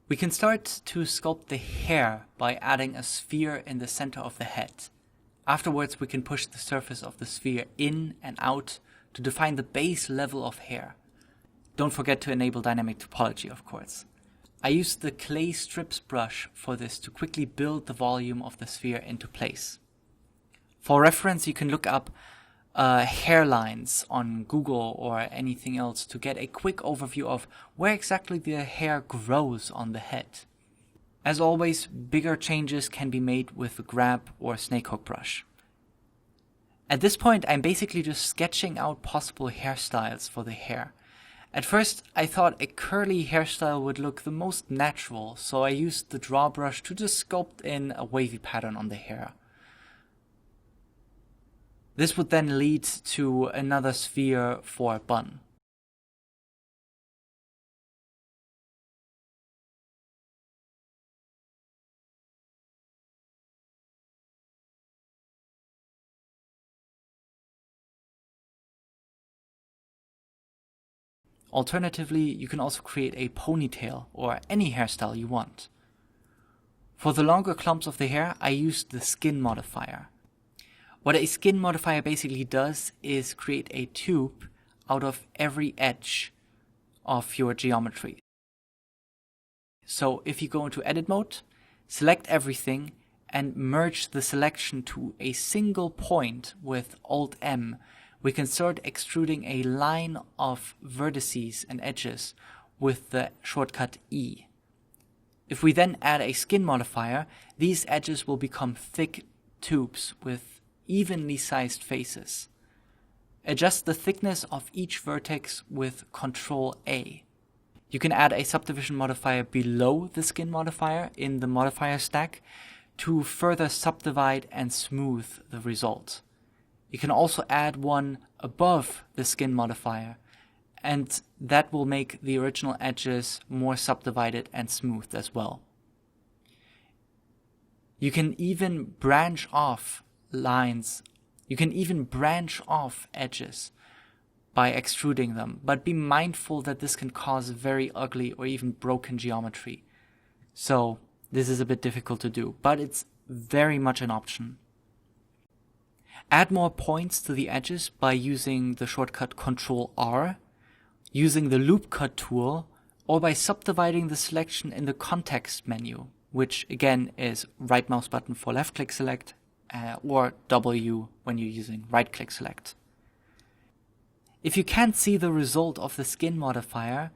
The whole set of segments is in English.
We can start to sculpt the hair by adding a sphere in the center of the head. Afterwards, we can push the surface of the sphere in and out to define the base level of hair. Don't forget to enable dynamic topology, of course. I used the clay strips brush for this to quickly build the volume of the sphere into place. For reference, you can look up hairlines on Google or anything else to get a quick overview of where exactly the hair grows on the head. As always, bigger changes can be made with the grab or snakehook brush. At this point, I'm basically just sketching out possible hairstyles for the hair. At first, I thought a curly hairstyle would look the most natural, so I used the draw brush to just sculpt in a wavy pattern on the hair. This would then lead to another sphere for a bun. Alternatively, you can also create a ponytail or any hairstyle you want. For the longer clumps of the hair, I used the skin modifier. What a skin modifier basically does is create a tube out of every edge of your geometry. So if you go into edit mode, select everything and merge the selection to a single point with Alt-M, we can start extruding a line of vertices and edges with the shortcut E. If we then add a skin modifier, these edges will become thick tubes with evenly sized faces. Adjust the thickness of each vertex with Ctrl A. You can add a subdivision modifier below the skin modifier in the modifier stack to further subdivide and smooth the result. You can also add one above the skin modifier, and that will make the original edges more subdivided and smooth as well. You can even branch off lines. You can even branch off edges by extruding them, but be mindful that this can cause very ugly or even broken geometry. So this is a bit difficult to do, but it's very much an option. Add more points to the edges by using the shortcut Ctrl R, using the loop cut tool, or by subdividing the selection in the context menu, which again is right mouse button for left click select, or W when you're using right click select. If you can't see the result of the skin modifier,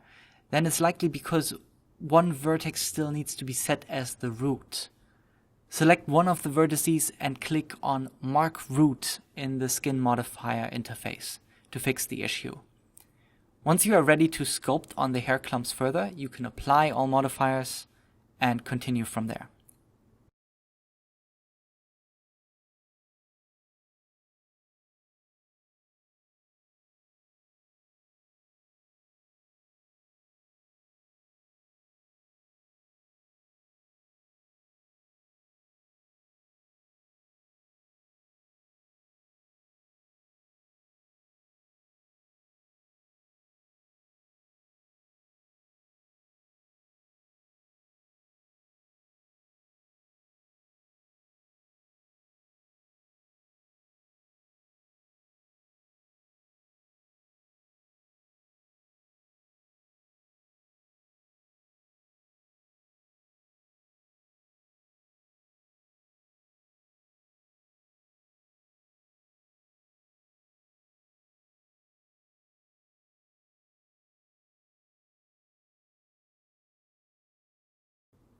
then it's likely because one vertex still needs to be set as the root. Select one of the vertices and click on Mark Root in the skin modifier interface to fix the issue. Once you are ready to sculpt on the hair clumps further, you can apply all modifiers and continue from there.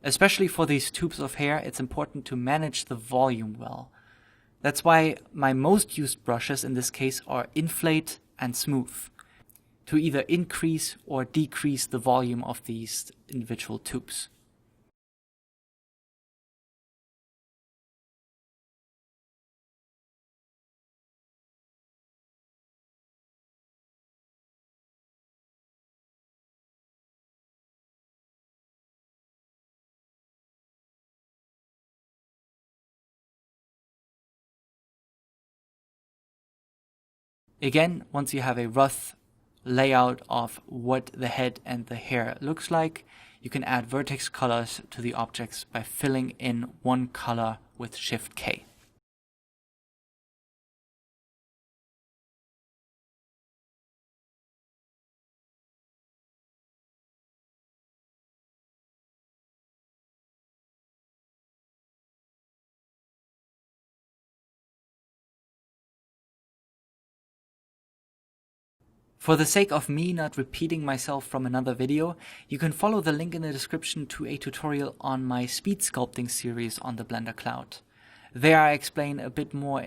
Especially for these tubes of hair, it's important to manage the volume well. That's why my most used brushes in this case are Inflate and Smooth, to either increase or decrease the volume of these individual tubes. Again, once you have a rough layout of what the head and the hair looks like, you can add vertex colors to the objects by filling in one color with Shift K. For the sake of me not repeating myself from another video, you can follow the link in the description to a tutorial on my speed sculpting series on the Blender Cloud. There I explain a bit more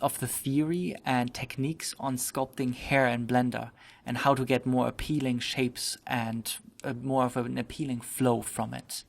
of the theory and techniques on sculpting hair in Blender and how to get more appealing shapes and more of an appealing flow from it.